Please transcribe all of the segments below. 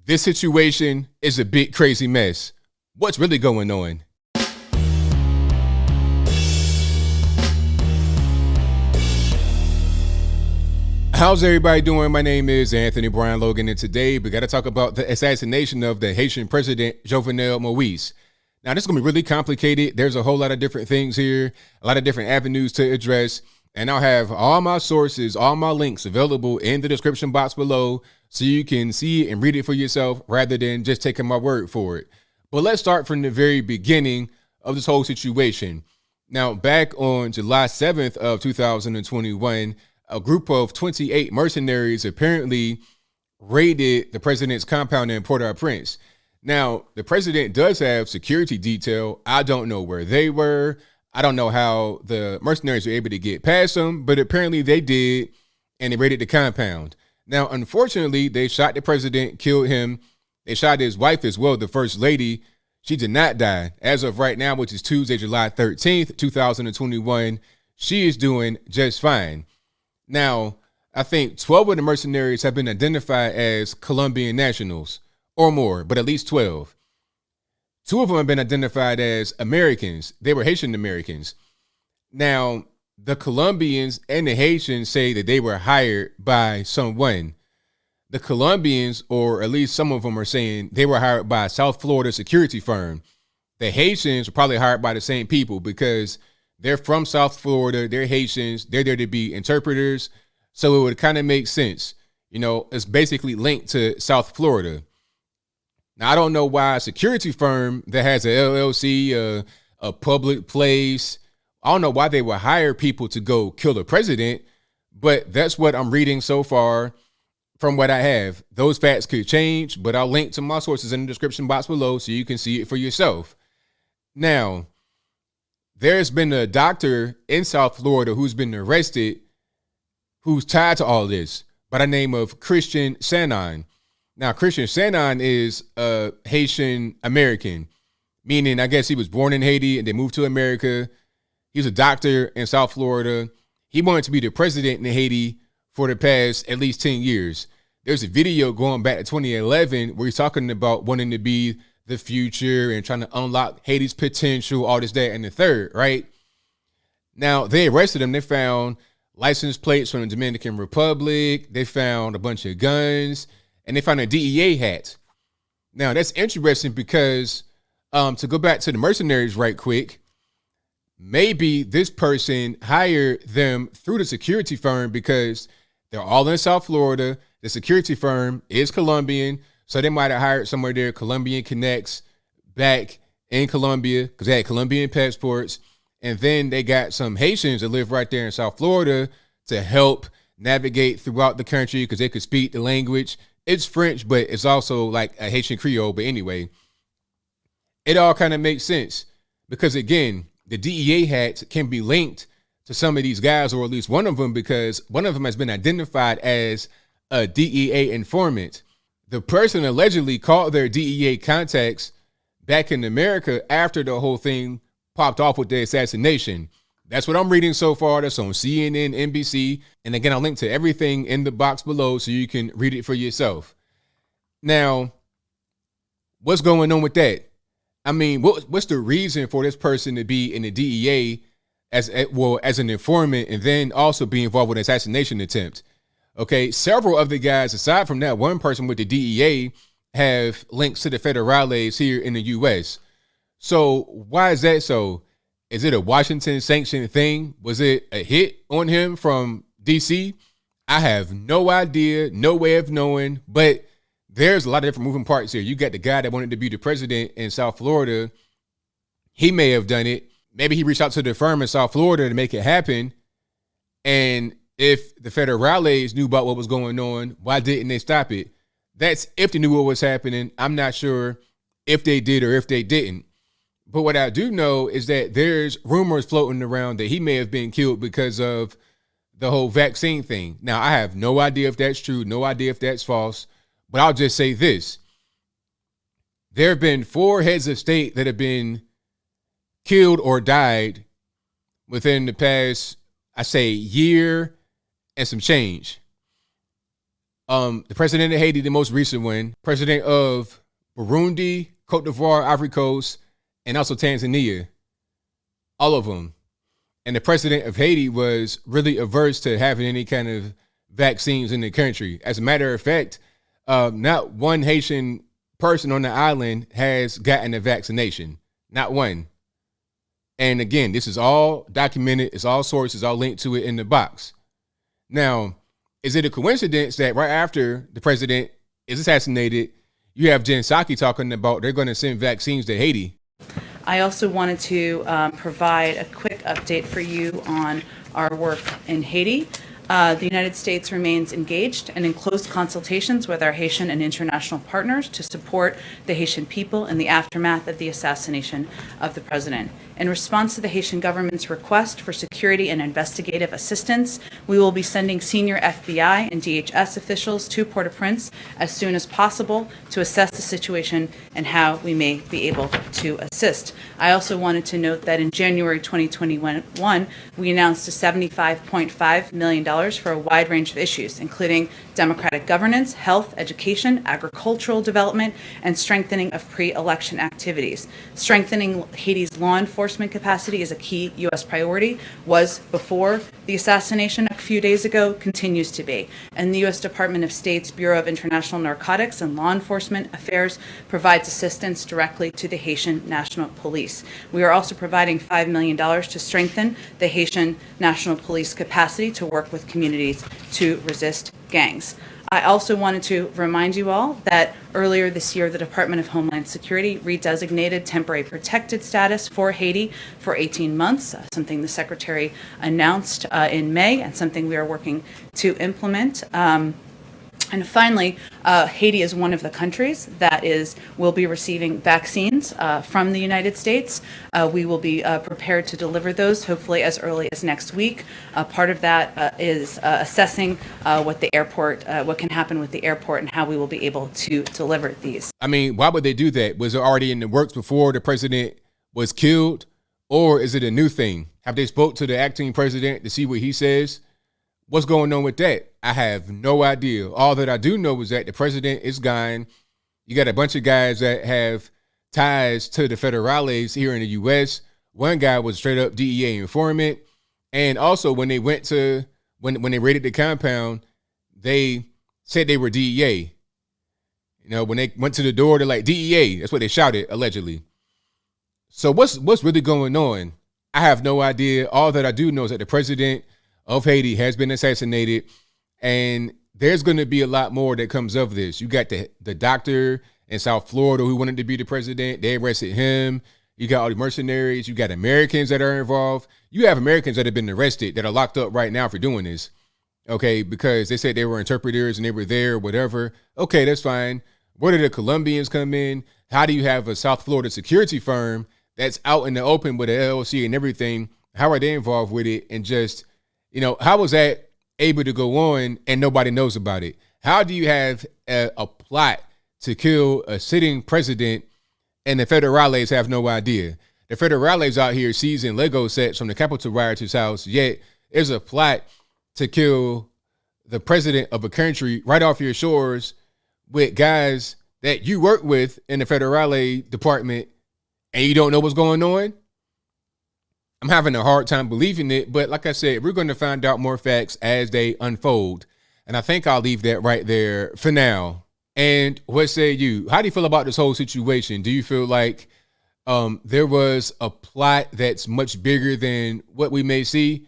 This situation is a big crazy mess. What's really going on? How's everybody doing? My name is Anthony Brian Logan, and today we got to talk about the assassination of the Haitian president, Jovenel Moise. Now, this is going to be really complicated. There's a whole lot of different things here, a lot of different avenues to address, and I'll have all my sources, all my links available in the description box below so you can see it and read it for yourself rather than just taking my word for it. But let's start from the very beginning of this whole situation. Now, back on July 7th of 2021, a group of 28 mercenaries apparently raided the president's compound in Port-au-Prince. Now, the president does have security detail. I don't know where they were. I don't know how the mercenaries were able to get past them, but apparently they did, and they raided the compound. Now, unfortunately, they shot the president, killed him. They shot his wife as well, the first lady. She did not die. As of right now, which is Tuesday, July 13th, 2021, she is doing just fine. Now, I think 12 of the mercenaries have been identified as Colombian nationals or more, but at least 12. 2 of them have been identified as Americans. They were Haitian Americans. Now, the Colombians and the Haitians say that they were hired by someone. The Colombians, or at least some of them, are saying they were hired by a South Florida security firm. The Haitians were probably hired by the same people because they're from South Florida. They're Haitians. They're there to be interpreters. So it would kind of make sense. You know, it's basically linked to South Florida. Now, I don't know why a security firm that has a LLC, a public place, I don't know why they would hire people to go kill the president, but that's what I'm reading so far from what I have. Those facts could change, but I'll link to my sources in the description box below so you can see it for yourself. Now, there's been a doctor in South Florida who's been arrested who's tied to all this by the name of Christian Sanon. Now, Christian Sanon is a Haitian American, meaning I guess he was born in Haiti and they moved to America. He's a doctor in South Florida. He wanted to be the president in Haiti for the past at least 10 years. There's a video going back to 2011 where he's talking about wanting to be the future and trying to unlock Haiti's potential, all this, that, and the third, right? Now, they arrested him. They found license plates from the Dominican Republic. They found a bunch of guns, and they found a DEA hat. Now, that's interesting because to go back to the mercenaries right quick, maybe this person hired them through the security firm because they're all in South Florida. The security firm is Colombian, so they might have hired somewhere there, Colombian connects back in Colombia because they had Colombian passports. And then they got some Haitians that live right there in South Florida to help navigate throughout the country because they could speak the language. It's French, but it's also like a Haitian Creole. But anyway, it all kind of makes sense because, again, the DEA hats can be linked to some of these guys, or at least one of them, because one of them has been identified as a DEA informant. The person allegedly called their DEA contacts back in America after the whole thing popped off with the assassination. That's what I'm reading so far. That's on CNN, NBC. And again, I'll link to everything in the box below so you can read it for yourself. Now, what's going on with that? I mean, what's the reason for this person to be in the DEA as an informant and then also be involved with an assassination attempt? Okay, several of the guys, aside from that one person with the DEA, have links to the federales here in the U.S. So why is that so? Is it a Washington sanctioned thing? Was it a hit on him from D.C.? I have no idea, no way of knowing, but there's a lot of different moving parts here. You got the guy that wanted to be the president in South Florida. He may have done it. Maybe he reached out to the firm in South Florida to make it happen. And if the federales knew about what was going on, why didn't they stop it? That's if they knew what was happening. I'm not sure if they did or if they didn't. But what I do know is that there's rumors floating around that he may have been killed because of the whole vaccine thing. Now, I have no idea if that's true, no idea if that's false, but I'll just say this. There have been 4 heads of state that have been killed or died within the past, I say, year and some change. The president of Haiti, the most recent one, president of Burundi, Cote d'Ivoire, Ivory Coast, and also Tanzania. All of them. And the president of Haiti was really averse to having any kind of vaccines in the country. As a matter of fact, not one Haitian person on the island has gotten a vaccination. Not one. And again, this is all documented. It's all sources, all linked to it in the box. Now, is it a coincidence that right after the president is assassinated, you have Jen Psaki talking about they're going to send vaccines to Haiti? I also wanted to provide a quick update for you on our work in Haiti. The United States remains engaged and in close consultations with our Haitian and international partners to support the Haitian people in the aftermath of the assassination of the president. In response to the Haitian government's request for security and investigative assistance, we will be sending senior FBI and DHS officials to Port-au-Prince as soon as possible to assess the situation and how we may be able to assist. I also wanted to note that in January 2021, we announced a $75.5 million for a wide range of issues, including democratic governance, health, education, agricultural development, and strengthening of pre-election activities. Strengthening Haiti's law enforcement capacity is a key U.S. priority, was before the assassination a few days ago, continues to be. And the U.S. Department of State's Bureau of International Narcotics and Law Enforcement Affairs provides assistance directly to the Haitian National Police. We are also providing $5 million to strengthen the Haitian National Police capacity to work with communities to resist gangs. I also wanted to remind you all that earlier this year, the Department of Homeland Security redesignated temporary protected status for Haiti for 18 months, something the Secretary announced in May and something we are working to implement. And finally, Haiti is one of the countries that will be receiving vaccines from the United States. We will be prepared to deliver those, hopefully as early as next week. Part of that is assessing what can happen with the airport and how we will be able to deliver these. I mean, why would they do that? Was it already in the works before the president was killed, or is it a new thing? Have they spoke to the acting president to see what he says? What's going on with that? I have no idea. All that I do know is that the president is gone. You got a bunch of guys that have ties to the federales here in the U.S. One guy was straight up DEA informant. And also when they went to, when they raided the compound, they said they were DEA. You know, when they went to the door, they're like, DEA. That's what they shouted, allegedly. So what's really going on? I have no idea. All that I do know is that the president of Haiti has been assassinated, and there's going to be a lot more that comes of this. You got the doctor in South Florida who wanted to be the president. They arrested him. You got all the mercenaries. You got Americans that are involved. You have Americans that have been arrested that are locked up right now for doing this, okay, because they said they were interpreters and they were there, whatever. Okay, that's fine. Where did the Colombians come in? How do you have a South Florida security firm that's out in the open with an LLC and everything? How are they involved with it? And just, you know, how was that able to go on and nobody knows about it? How do you have a plot to kill a sitting president and the federales have no idea? The federales out here seizing Lego sets from the Capitol rioters' house, yet there's a plot to kill the president of a country right off your shores with guys that you work with in the federale department and you don't know what's going on? I'm having a hard time believing it, but like I said, we're going to find out more facts as they unfold. And I think I'll leave that right there for now. And what say you? How do you feel about this whole situation? Do you feel like there was a plot that's much bigger than what we may see?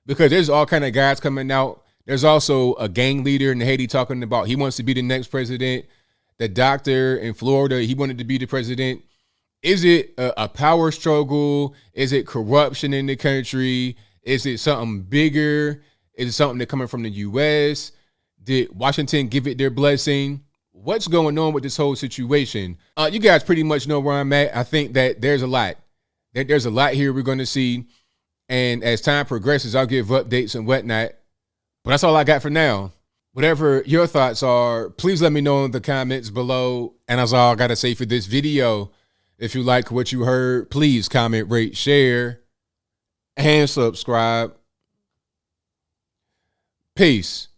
Because there's all kind of guys coming out. There's also a gang leader in Haiti talking about he wants to be the next president. The doctor in Florida, he wanted to be the president. Is it a power struggle? Is it corruption in the country? Is it something bigger? Is it something that's coming from the U.S.? Did Washington give it their blessing? What's going on with this whole situation? You guys pretty much know where I'm at. I think that there's a lot. There's a lot here we're going to see. And as time progresses, I'll give updates and whatnot. But that's all I got for now. Whatever your thoughts are, please let me know in the comments below. And that's all I got to say for this video. If you like what you heard, please comment, rate, share, and subscribe. Peace.